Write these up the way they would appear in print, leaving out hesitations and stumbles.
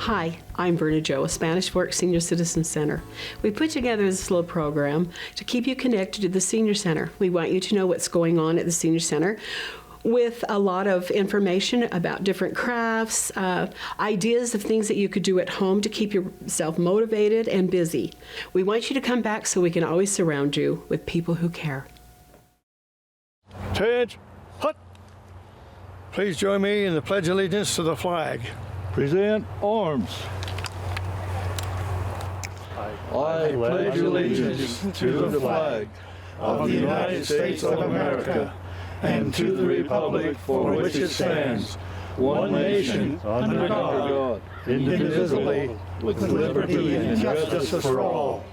Hi, I'm Verna Joe with Spanish Fork Senior Citizen Center. We put together this little program to keep you connected to the Senior Center. We want you to know what's going on at the Senior Center with a lot of information about different crafts, ideas of things that you could do at home to keep yourself motivated and busy. We want you to come back so we can always surround you with people who care. Attention, hut. Please join me in the Pledge of Allegiance to the flag. Present arms. I pledge allegiance to the flag of the United States of America and to the republic for which it stands, one nation, under God, indivisible, with liberty and justice for all.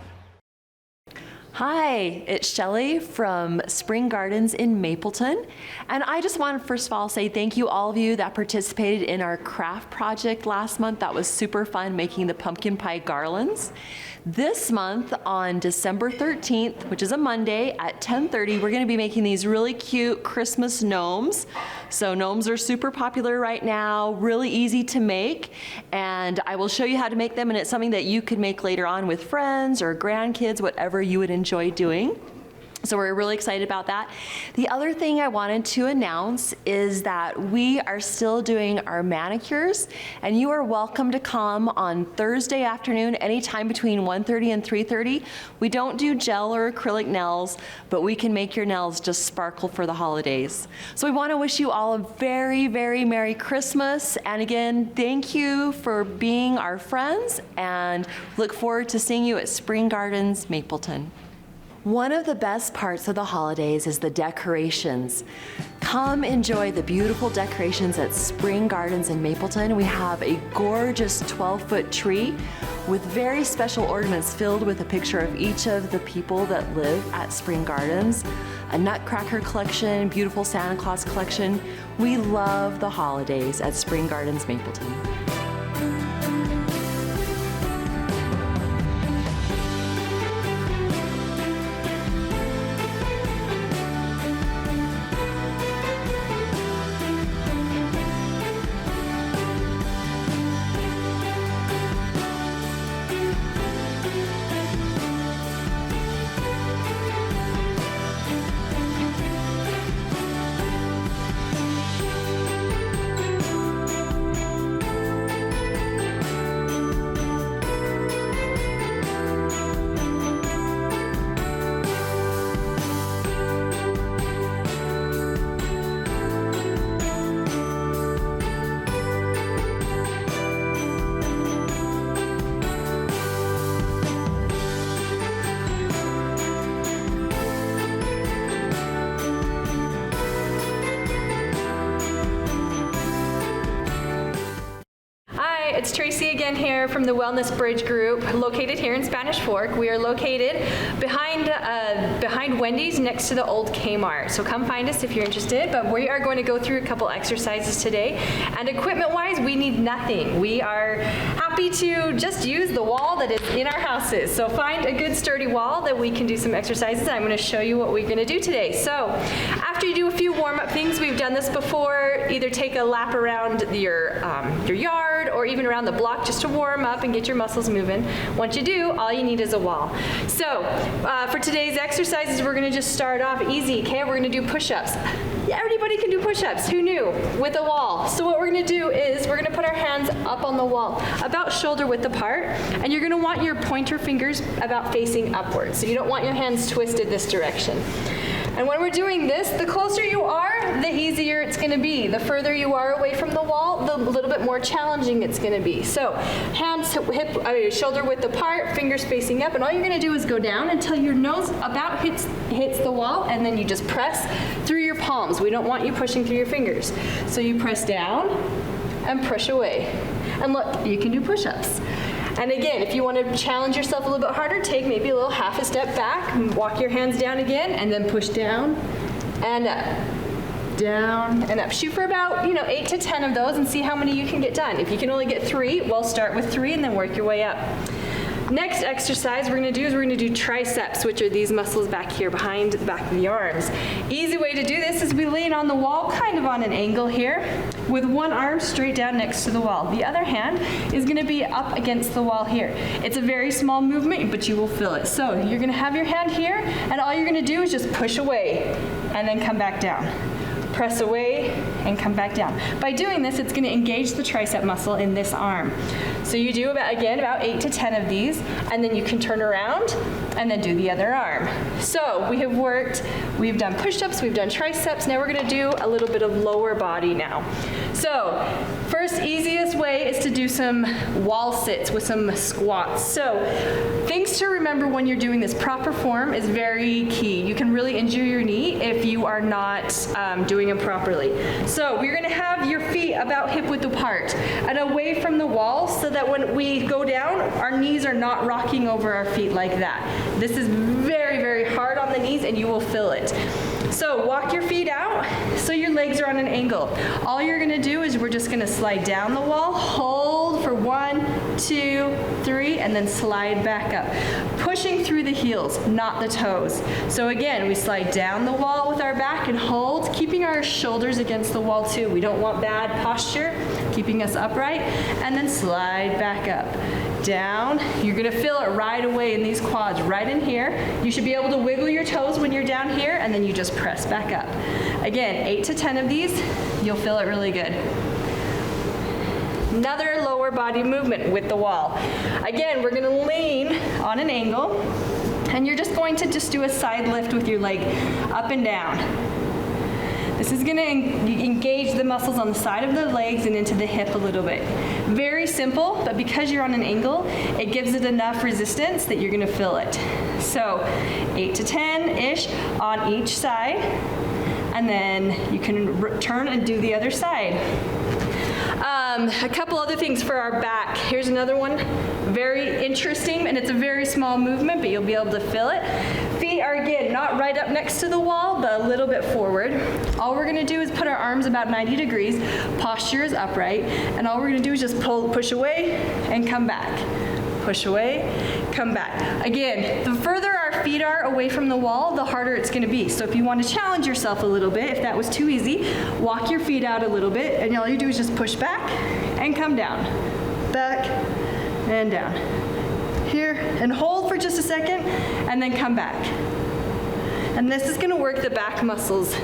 Hi, it's Shelley from Spring Gardens in Mapleton. And I just want to first of all say thank you all of you that participated in our craft project last month. That was super fun, making the pumpkin pie garlands. This month on December 13th, which is a Monday at 10:30, we're going to be making these really cute Christmas gnomes. So gnomes are super popular right now, really easy to make, and I will show you how to make them, and it's something that you could make later on with friends or grandkids, whatever you would enjoy doing. So we're really excited about that. The other thing I wanted to announce is that we are still doing our manicures, and you are welcome to come on Thursday afternoon, anytime between 1:30 and 3:30. We don't do gel or acrylic nails, but we can make your nails just sparkle for the holidays. So we want to wish you all a very, very Merry Christmas. And again, thank you for being our friends, and look forward to seeing you at Spring Gardens, Mapleton. One of the best parts of the holidays is the decorations. Come enjoy the beautiful decorations at Spring Gardens in Mapleton. We have a gorgeous 12-foot tree with very special ornaments filled with a picture of each of the people that live at Spring Gardens, a Nutcracker collection, beautiful Santa Claus collection. We love the holidays at Spring Gardens, Mapleton. It's Tracy again here from the Wellness Bridge Group, located here in Spanish Fork. We are located behind Wendy's, next to the old Kmart. So come find us if you're interested. But we are going to go through a couple exercises today. And equipment-wise, we need nothing. We are happy to just use the wall that is in our houses. So find a good sturdy wall that we can do some exercises. I'm going to show you what we're going to do today. So after you do a few warm-up things, we've done this before. Either take a lap around your yard or even around the block just to warm up and get your muscles moving. Once you do, all you need is a wall. So for today's exercises, we're going to just start off easy, okay? We're going to do push-ups. Everybody can do push-ups. Who knew? With a wall. So what we're going to do is we're going to put our hands up on the wall, about shoulder width apart, and you're going to want your pointer fingers about facing upwards. So you don't want your hands twisted this direction. And when we're doing this, the closer you are, the easier it's going to be. The further you are away from the wall, the little bit more challenging it's going to be. So hands shoulder width apart, fingers facing up, and all you're going to do is go down until your nose about hits the wall, and then you just press through your palms. We don't want you pushing through your fingers. So you press down and push away. And look, you can do push-ups. And again, if you want to challenge yourself a little bit harder, take maybe a little half a step back, and walk your hands down again, and then push down and up, down and up. Shoot for about 8 to 10 of those and see how many you can get done. If you can only get 3, well, start with 3 and then work your way up. Next exercise we're going to do is we're going to do triceps, which are these muscles back here behind the back of the arms. Easy way to do this is we lean on the wall, kind of on an angle here, with one arm straight down next to the wall. The other hand is going to be up against the wall here. It's a very small movement, but you will feel it. So you're going to have your hand here, and all you're going to do is just push away and then come back down. Press away and come back down. By doing this, it's going to engage the tricep muscle in this arm. So you do about 8 to 10 of these, and then you can turn around and then do the other arm. So we've done push-ups, we've done triceps, now we're going to do a little bit of lower body now. So first easiest way is to do some wall sits with some squats. So things to remember when you're doing this, proper form is very key. You can really injure your knee if you are not doing them properly. So we're going to have your feet about hip width apart and away from the wall so that when we go down, our knees are not rocking over our feet like that. This is very, very hard on the knees and you will feel it. So walk your feet out so your legs are on an angle. All you're going to do is we're just going to slide down the wall, hold for 1, 2, 3, and then slide back up. Pushing through the heels, not the toes. So again, we slide down the wall with our back and hold, keeping our shoulders against the wall too. We don't want bad posture, keeping us upright, and then slide back up. Down. You're going to feel it right away in these quads, right in here. You should be able to wiggle your toes when you're down here, and then you just press back up. Again, 8 to 10 of these, you'll feel it really good. Another lower body movement with the wall. Again, we're going to lean on an angle, and you're just going to do a side lift with your leg up and down. This is going to engage the muscles on the side of the legs and into the hip a little bit. Very simple, but because you're on an angle, it gives it enough resistance that you're going to feel it. So 8 to 10-ish on each side, and then you can turn and do the other side. A couple other things for our back. Here's another one, very interesting, and it's a very small movement, but you'll be able to feel it. Feet are, again, not right up next to the wall, but a little bit forward. All we're going to do is put our arms about 90 degrees. Posture is upright, and all we're going to do is just push away and come back. Push away, come back. Again, the further our feet are away from the wall, the harder it's going to be. So if you want to challenge yourself a little bit, if that was too easy, walk your feet out a little bit, and all you do is just push back and come down. Back and down. Here, and hold for just a second, and then come back. And this is going to work the back muscles.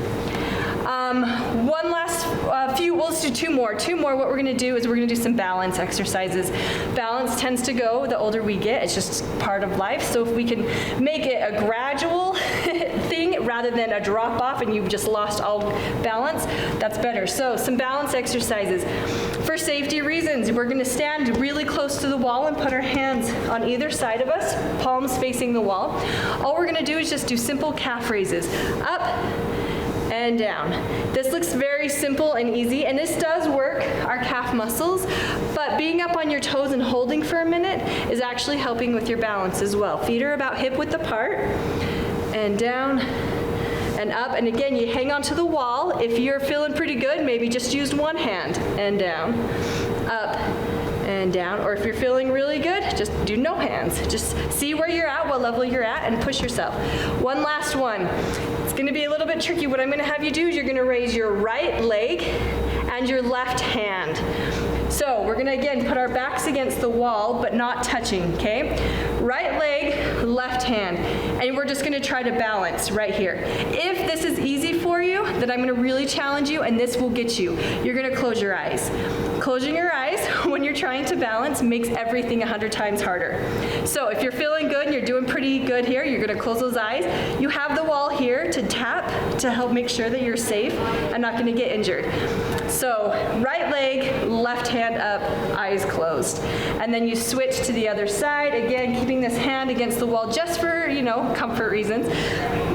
One last few, we'll just do two more. What we're going to do is we're going to do some balance exercises. Balance tends to go the older we get. It's just part of life. So if we can make it a gradual thing rather than a drop off and you've just lost all balance, that's better. So some balance exercises. For safety reasons, we're going to stand really close to the wall and put our hands on either side of us, palms facing the wall. All we're going to do is just do simple calf raises. Up and down. This looks very simple and easy, and this does work our calf muscles, but being up on your toes and holding for a minute is actually helping with your balance as well. Feet are about hip width apart, and down and up, and again, you hang onto the wall. If you're feeling pretty good, maybe just use one hand, and down, up, and down, or if you're feeling really good, just do no hands. Just see where you're at, what level you're at, and push yourself. One last one. It's going to be a little bit tricky. What I'm going to have you do is you're going to raise your right leg and your left hand. So we're going to, again, put our backs against the wall, but not touching, okay? Right leg, left hand, and we're just going to try to balance right here. If this is easy for you, then I'm going to really challenge you, and this will get you. You're going to close your eyes. Closing your eyes when you're trying to balance makes everything 100 times harder. So if you're feeling good and you're doing pretty good here, you're going to close those eyes. You have the wall here to tap to help make sure that you're safe and not going to get injured. So right leg, left hand up, eyes closed. And then you switch to the other side, again keeping this hand against the wall just for, comfort reasons.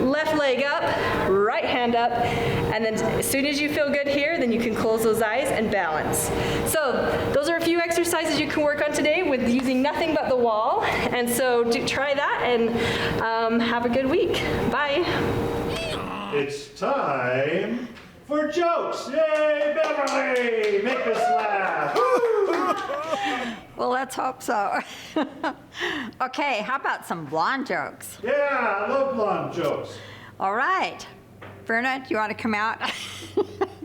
Left leg up, right hand up, and then as soon as you feel good here, then you can close those eyes and balance. So those are a few exercises you can work on today with using nothing but the wall. And so try that and have a good week. Bye. It's time for jokes. Yay, Beverly! Make us laugh. Well, let's hope so. Okay, how about some blonde jokes? Yeah, I love blonde jokes. All right. Verna, do you want to come out?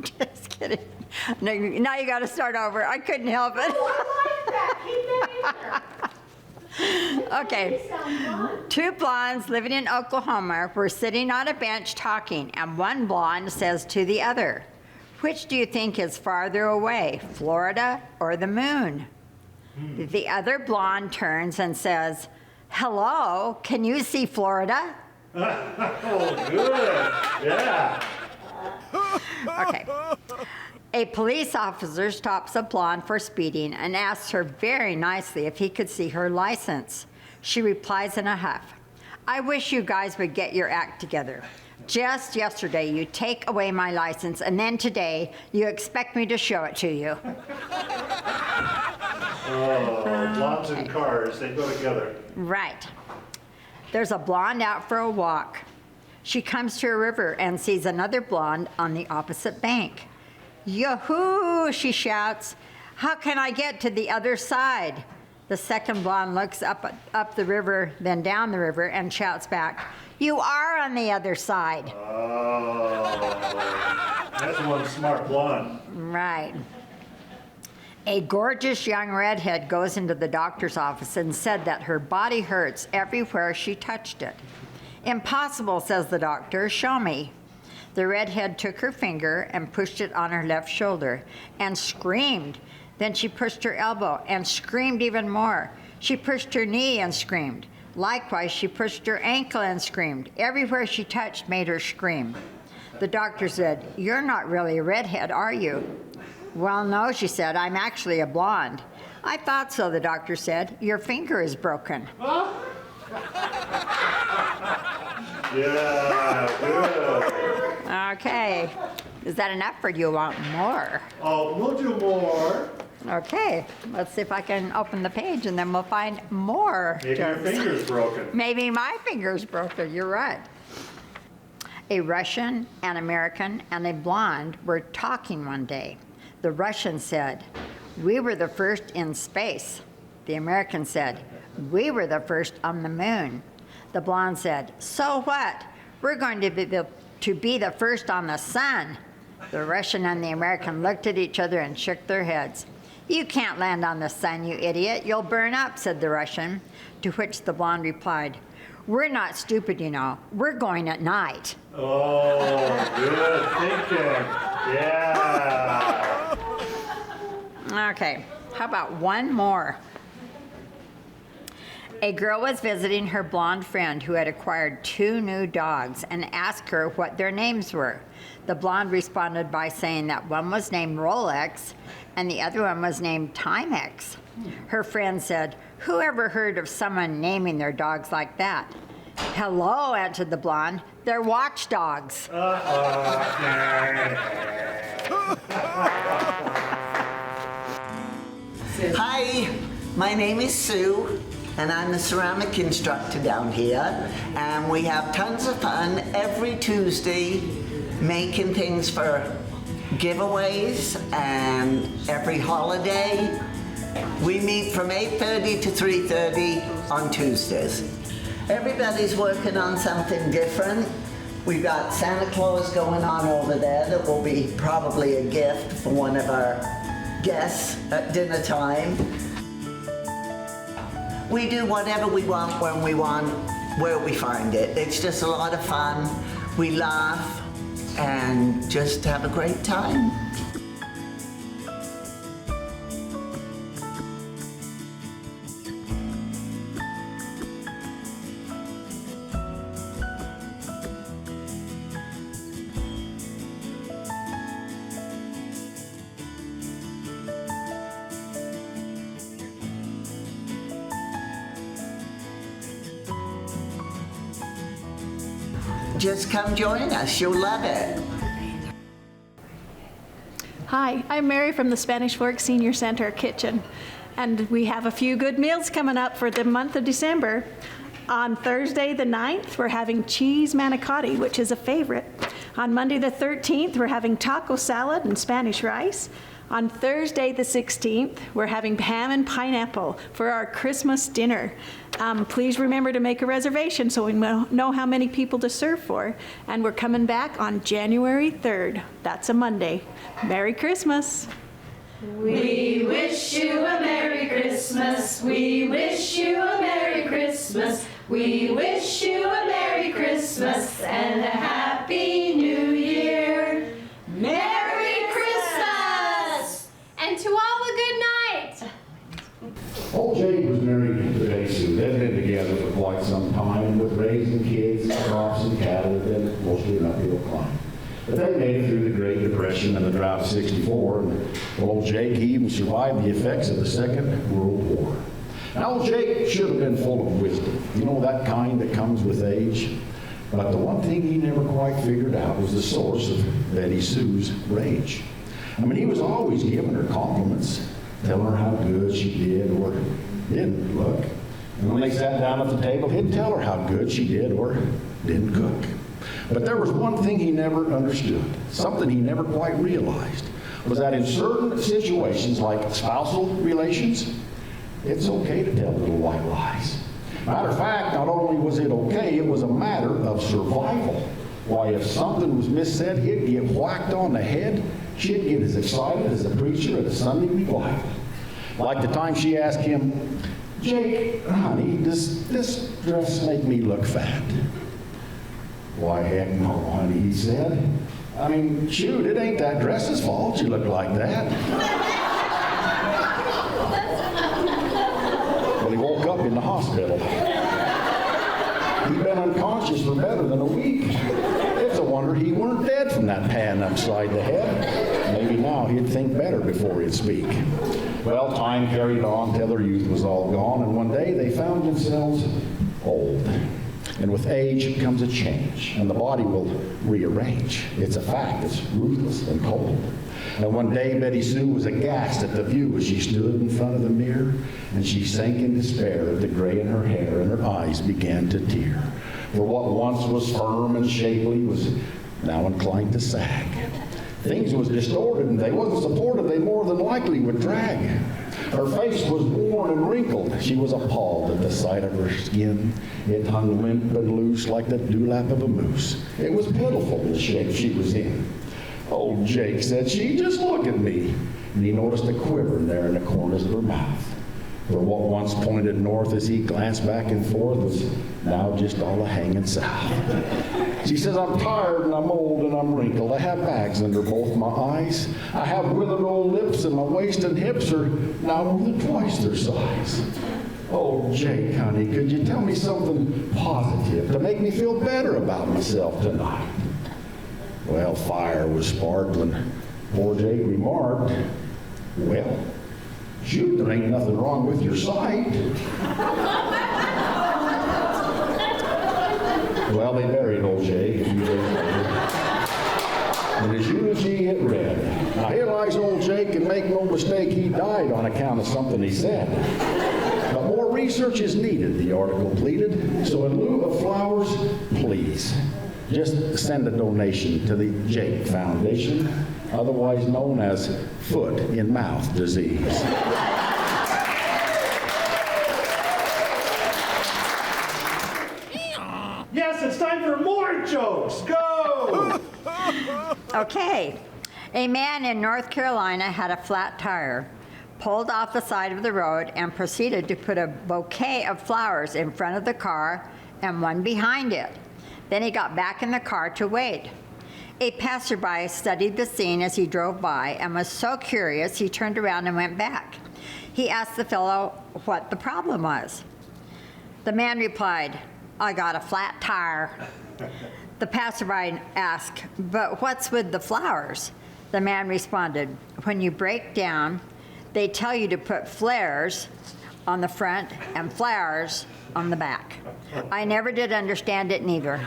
Just kidding. No, now you got to start over. I couldn't help it. Okay. Two blondes living in Oklahoma were sitting on a bench talking, and one blonde says to the other, "Which do you think is farther away, Florida or the moon?" The other blonde turns and says, "Hello, can you see Florida?" Oh, good. Yeah. Okay. A police officer stops a blonde for speeding and asks her very nicely if he could see her license. She replies in a huff, "I wish you guys would get your act together. Just yesterday you take away my license, and then today you expect me to show it to you." Oh, blondes and cars, they go together. Right. There's a blonde out for a walk. She comes to a river and sees another blonde on the opposite bank. "Yahoo!" she shouts. "How can I get to the other side?" The second blonde looks up the river, then down the river, and shouts back, "You are on the other side." Oh, that's one smart blonde. Right. A gorgeous young redhead goes into the doctor's office and said that her body hurts everywhere she touched it. "Impossible," says the doctor. "Show me." The redhead took her finger and pushed it on her left shoulder and screamed. Then she pushed her elbow and screamed even more. She pushed her knee and screamed. Likewise, she pushed her ankle and screamed. Everywhere she touched made her scream. The doctor said, "You're not really a redhead, are you?" "Well, no," she said. "I'm actually a blonde." "I thought so," the doctor said. "Your finger is broken." Yeah, good. Okay. Is that enough, or do you want more? Oh, we'll do more. Okay. Let's see if I can open the page, and then we'll find more Maybe your jokes. finger's broken. Maybe my finger's broken. You're right. A Russian, an American, and a blonde were talking one day. The Russian said, "We were the first in space." The American said, "We were the first on the moon." The blonde said, "So what? We're going to be the first on the sun." The Russian and the American looked at each other and shook their heads. "You can't land on the sun, you idiot. You'll burn up," said the Russian. To which the blonde replied, "We're not stupid, you know. We're going at night." Oh, good thinking. Yeah. Okay, how about one more? A girl was visiting her blonde friend who had acquired 2 new dogs and asked her what their names were. The blonde responded by saying that one was named Rolex and the other one was named Timex. Her friend said, "Who ever heard of someone naming their dogs like that?" "Hello," answered the blonde. "They're watchdogs." Hi, my name is Sue, and I'm the ceramic instructor down here. And we have tons of fun every Tuesday making things for giveaways and every holiday. We meet from 8:30 to 3:30 on Tuesdays. Everybody's working on something different. We've got Santa Claus going on over there that will be probably a gift for one of our guests at dinner time. We do whatever we want, when we want, where we find it. It's just a lot of fun. We laugh and just have a great time. Just come join us, you'll love it. Hi, I'm Mary from the Spanish Fork Senior Center Kitchen, and we have a few good meals coming up for the month of December. On Thursday the 9th, we're having cheese manicotti, which is a favorite. On Monday the 13th, we're having taco salad and Spanish rice. On Thursday the 16th, we're having ham and pineapple for our Christmas dinner. Please remember to make a reservation so we know how many people to serve for. And we're coming back on January 3rd. That's a Monday. Merry Christmas. We wish you a Merry Christmas. We wish you a Merry Christmas. We wish you a Merry Christmas and a Happy New Year. Merry Christmas! And to all a good night. Old Jake was married to Betty Sue. They'd been together for quite some time with raising kids, crops, and cattle that been mostly an uphill climb. But they made it through the Great Depression and the drought of '64, and old Jake even survived the effects of the Second World War. Now, old Jake should have been full of wisdom, you know, that kind that comes with age. But the one thing he never quite figured out was the source of Betty Sue's rage. I mean, he was always giving her compliments, telling her how good she did or didn't look. And when they sat down at the table, he'd tell her how good she did or didn't cook. But there was one thing he never understood, something he never quite realized, was that in certain situations like spousal relations, it's okay to tell little white lies. Matter of fact, not only was it okay, it was a matter of survival. Why, if something was missaid, he'd get whacked on the head. She'd get as excited as a preacher at a Sunday revival. Like the time she asked him, "Jake, honey, does this dress make me look fat?" "Why, heck no, honey," he said. "I mean, shoot, it ain't that dress's fault you look like that." Well, he woke up in the hospital. He'd been unconscious for better than a week. It's a wonder he weren't dead from that pan upside the head. Maybe now he'd think better before he'd speak. Well, time carried on till their youth was all gone, and one day they found themselves old. And with age comes a change, and the body will rearrange. It's a fact. It's ruthless and cold. And one day, Betty Sue was aghast at the view as she stood in front of the mirror, and she sank in despair at the gray in her hair, and her eyes began to tear. For what once was firm and shapely was now inclined to sag. Things was distorted, and they wasn't supported. They more than likely would drag. Her face was worn and wrinkled. She was appalled at the sight of her skin. It hung limp and loose like the dewlap of a moose. It was pitiful, the shape she was in. Old Jake said, "She, just look at me." And he noticed a quiver there in the corners of her mouth. For what once pointed north as he glanced back and forth was now just all a hanging south. She says, "I'm tired and I'm old and I'm wrinkled. I have bags under both my eyes. I have withered old lips and my waist and hips are now more than twice their size." "Oh, Jake, honey, could you tell me something positive to make me feel better about myself tonight?" Well, fire was sparked when poor Jake remarked, "Well, shoot, there ain't nothing wrong with your sight." Well, they buried old Jake a few days later. And his eulogy hit red. Now here lies old Jake, and make no mistake, he died on account of something he said. But more research is needed, the article pleaded. So in lieu of flowers, please, just send a donation to the Jake Foundation, otherwise known as foot in mouth disease. Yes, it's time for more jokes. Go! Okay. A man in North Carolina had a flat tire, pulled off the side of the road, and proceeded to put a bouquet of flowers in front of the car and one behind it. Then he got back in the car to wait. A passerby studied the scene as he drove by and was so curious he turned around and went back. He asked the fellow what the problem was. The man replied, "I got a flat tire." The passerby asked, "But what's with the flowers?" The man responded, "When you break down, they tell you to put flares on the front and flowers on the back." I never did understand it neither.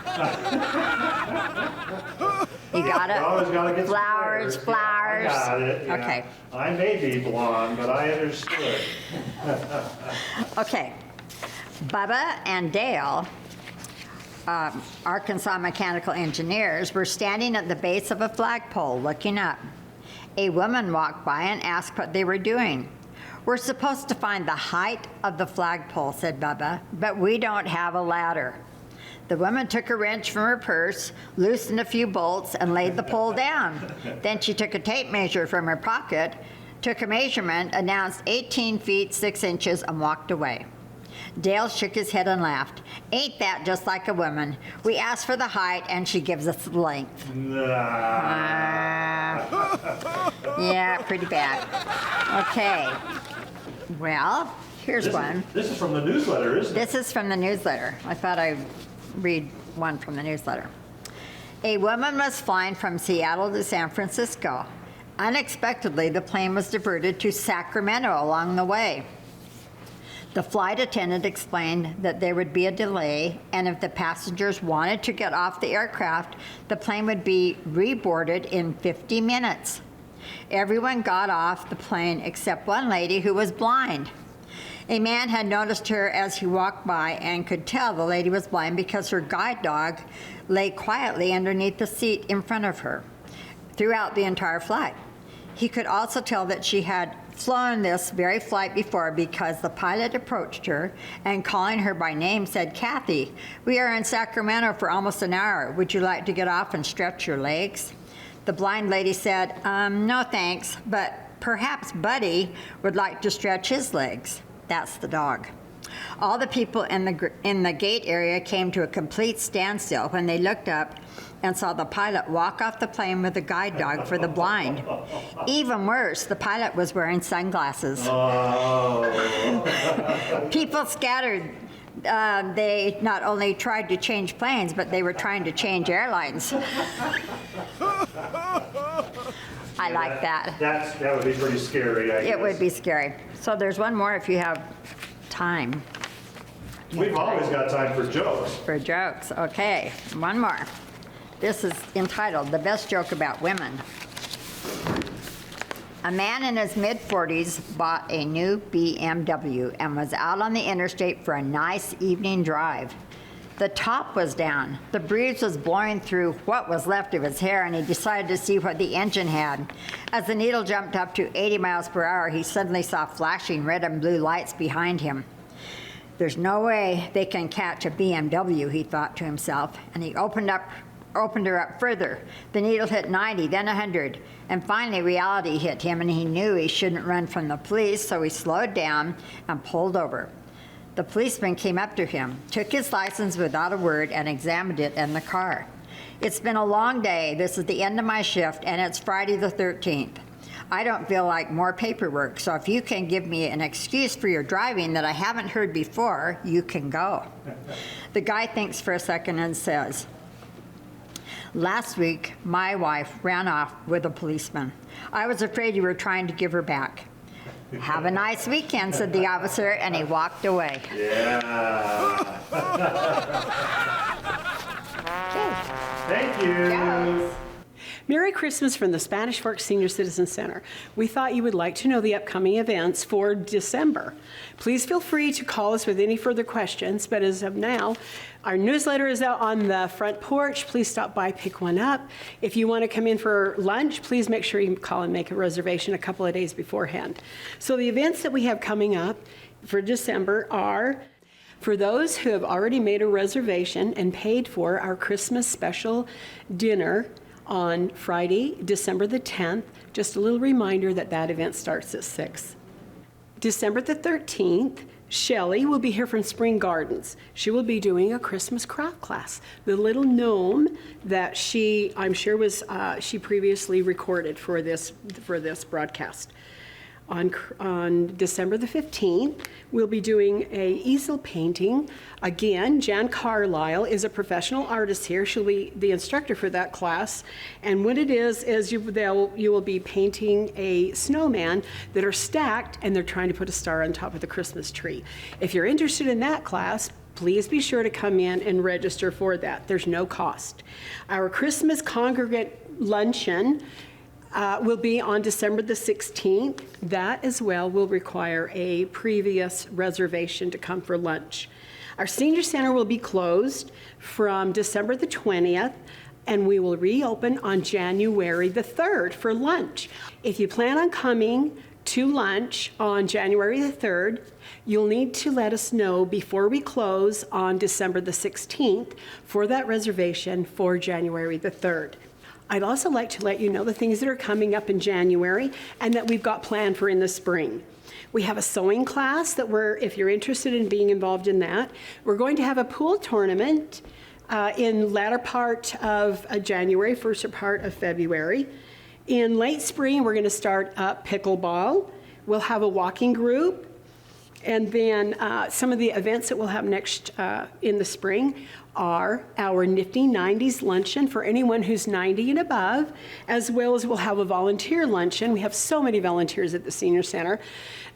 You got it? Always gotta get some Flowers, flowers. Yeah, I got it. Yeah. Okay. I may be blonde, but I understood. Okay. Bubba and Dale Arkansas mechanical engineers were standing at the base of a flagpole looking up. A woman walked by and asked what they were doing. "We're supposed to find the height of the flagpole," said Bubba, "but we don't have a ladder." The woman took a wrench from her purse, loosened a few bolts, and laid the pole down. Then she took a tape measure from her pocket, took a measurement, announced 18 feet 6 inches, and walked away. Dale shook his head and laughed. "Ain't that just like a woman? We ask for the height, and she gives us the length." Yeah, pretty bad. Okay. Well, here's one. This is from the newsletter, isn't it? This is from the newsletter. I thought I'd read one from the newsletter. A woman was flying from Seattle to San Francisco. Unexpectedly, the plane was diverted to Sacramento along the way. The flight attendant explained that there would be a delay, and if the passengers wanted to get off the aircraft, the plane would be reboarded in 50 minutes. Everyone got off the plane except one lady who was blind. A man had noticed her as he walked by and could tell the lady was blind because her guide dog lay quietly underneath the seat in front of her throughout the entire flight. He could also tell that she had flown this very flight before because the pilot approached her and, calling her by name, said, "Kathy, we are in Sacramento for almost an hour. Would you like to get off and stretch your legs?" The blind lady said, "No thanks, but perhaps Buddy would like to stretch his legs." That's the dog. All the people in the gate area came to a complete standstill when they looked up and saw the pilot walk off the plane with a guide dog for the blind. Even worse, the pilot was wearing sunglasses. People scattered. They not only tried to change planes, but they were trying to change airlines. I like that. That would be pretty scary, I guess. It would be scary. So there's one more if you have time. We've always got time for jokes. For jokes, okay. One more. This is entitled, "The Best Joke About Women." A man in his mid-40s bought a new BMW and was out on the interstate for a nice evening drive. The top was down. The breeze was blowing through what was left of his hair, and he decided to see what the engine had. As the needle jumped up to 80 miles per hour, he suddenly saw flashing red and blue lights behind him. "There's no way they can catch a BMW," he thought to himself, and he opened her up further. The needle hit 90, then 100, and finally reality hit him, and he knew he shouldn't run from the police, so he slowed down and pulled over. The policeman came up to him, took his license without a word, and examined it in the car. "It's been a long day. This is the end of my shift, and it's Friday the 13th. I don't feel like more paperwork, so if you can give me an excuse for your driving that I haven't heard before, you can go." The guy thinks for a second and says, "Last week, my wife ran off with a policeman. I was afraid you were trying to give her back." "Have a nice weekend," said the officer, and he walked away. Yeah. Thank you. Merry Christmas from the Spanish Fork Senior Citizen Center. We thought you would like to know the upcoming events for December. Please feel free to call us with any further questions, but as of now, our newsletter is out on the front porch. Please stop by, pick one up. If you want to come in for lunch, please make sure you call and make a reservation a couple of days beforehand. So the events that we have coming up for December are, for those who have already made a reservation and paid for our Christmas special dinner on Friday, December the 10th. Just a little reminder that that event starts at 6. December the 13th, Shelley will be here from Spring Gardens. She will be doing a Christmas craft class. The little gnome that I'm sure she previously recorded for this broadcast. On December the 15th, we'll be doing a easel painting. Again, Jan Carlisle is a professional artist here. She'll be the instructor for that class. And what it is you will be painting a snowman that are stacked, and they're trying to put a star on top of the Christmas tree. If you're interested in that class, please be sure to come in and register for that. There's no cost. Our Christmas congregate luncheon will be on December the 16th. That as well will require a previous reservation to come for lunch. Our senior center will be closed from December the 20th, and we will reopen on January the 3rd for lunch. If you plan on coming to lunch on January the 3rd, you'll need to let us know before we close on December the 16th for that reservation for January the 3rd. I'd also like to let you know the things that are coming up in January and that we've got planned for in the spring. We have a sewing class that if you're interested in being involved in that, we're going to have a pool tournament in latter part of January, first part of February. In late spring, we're going to start up pickleball. We'll have a walking group. And then some of the events that we'll have next in the spring are our Nifty 90s luncheon for anyone who's 90 and above, as well as we'll have a volunteer luncheon. We have so many volunteers at the Senior Center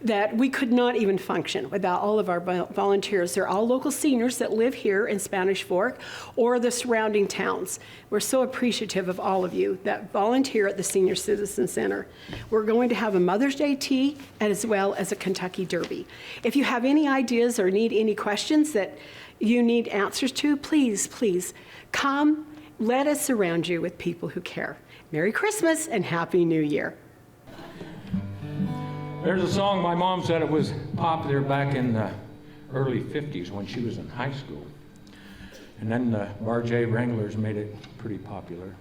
that we could not even function without all of our volunteers. They're all local seniors that live here in Spanish Fork or the surrounding towns. We're so appreciative of all of you that volunteer at the Senior Citizen Center. We're going to have a Mother's Day tea as well as a Kentucky Derby. If you have any ideas or need any questions that you need answers to, please come. Let us surround you with people who care. Merry Christmas and Happy New Year. There's a song my mom said it was popular back in the early 50s when she was in high school. And then the Bar-J Wranglers made it pretty popular.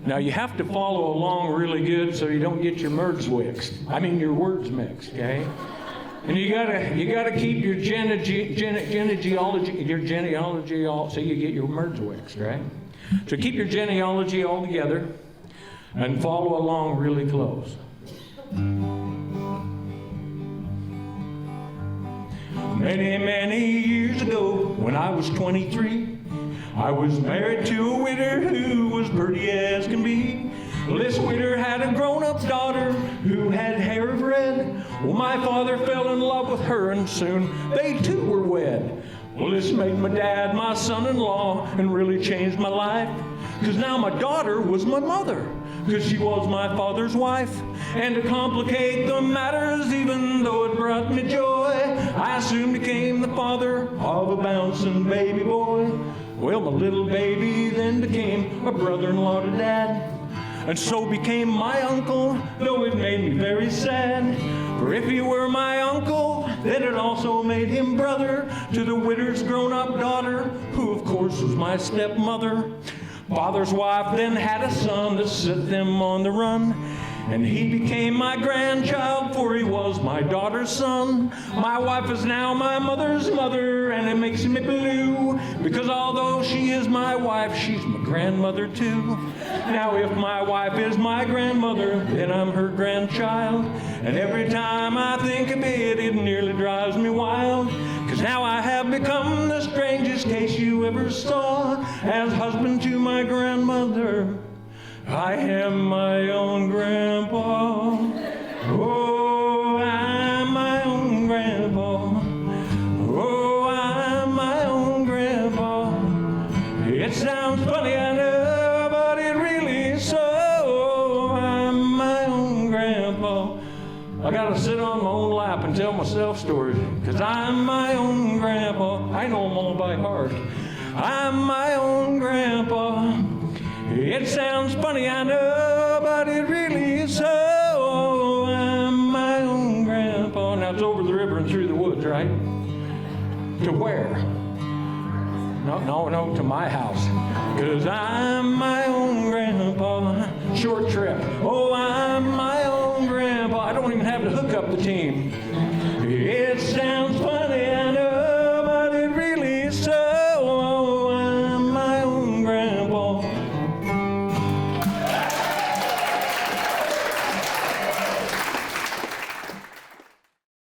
Now you have to follow along really good so you don't get your words mixed, okay? And you gotta keep your genealogy all so you get your words mixed, right? So keep your genealogy all together and follow along really close. Many, many years ago, when I was 23, I was married to a widow who was pretty as can be. Well, this widow had a grown-up daughter who had hair of red. Well, my father fell in love with her, and soon they too were wed. Well, this made my dad my son-in-law and really changed my life. 'Cause now my daughter was my mother, 'cause she was my father's wife. And to complicate the matters, even though it brought me joy, I soon became the father of a bouncing baby boy. Well, my little baby then became a brother-in-law to Dad, and so became my uncle, though it made me very sad. For if he were my uncle, then it also made him brother to the widow's grown-up daughter, who of course was my stepmother. Father's wife then had a son that set them on the run, and he became my grandchild, for he was my daughter's son. My wife is now my mother's mother, and it makes me blue, because although she is my wife, she's my grandmother too. Now if my wife is my grandmother, then I'm her grandchild, and every time I think of it, it nearly drives me wild. 'Cause now I have become the strangest case you ever saw, as husband to my grandmother. I am my own grandpa. Oh, I'm my own grandpa. Oh, I'm my own grandpa. It sounds funny, I know, but it really is so. I'm my own grandpa. I gotta sit on my own lap and tell myself stories, 'cause I'm my own grandpa. I know them all by heart. I'm my own grandpa. It sounds funny, I know, but it really is so. I'm my own grandpa. Now it's over the river and through the woods, right? To where? No, to my house. 'Cause I'm my own grandpa. Short trip. Oh, I'm my own grandpa. I don't even have to hook up the team.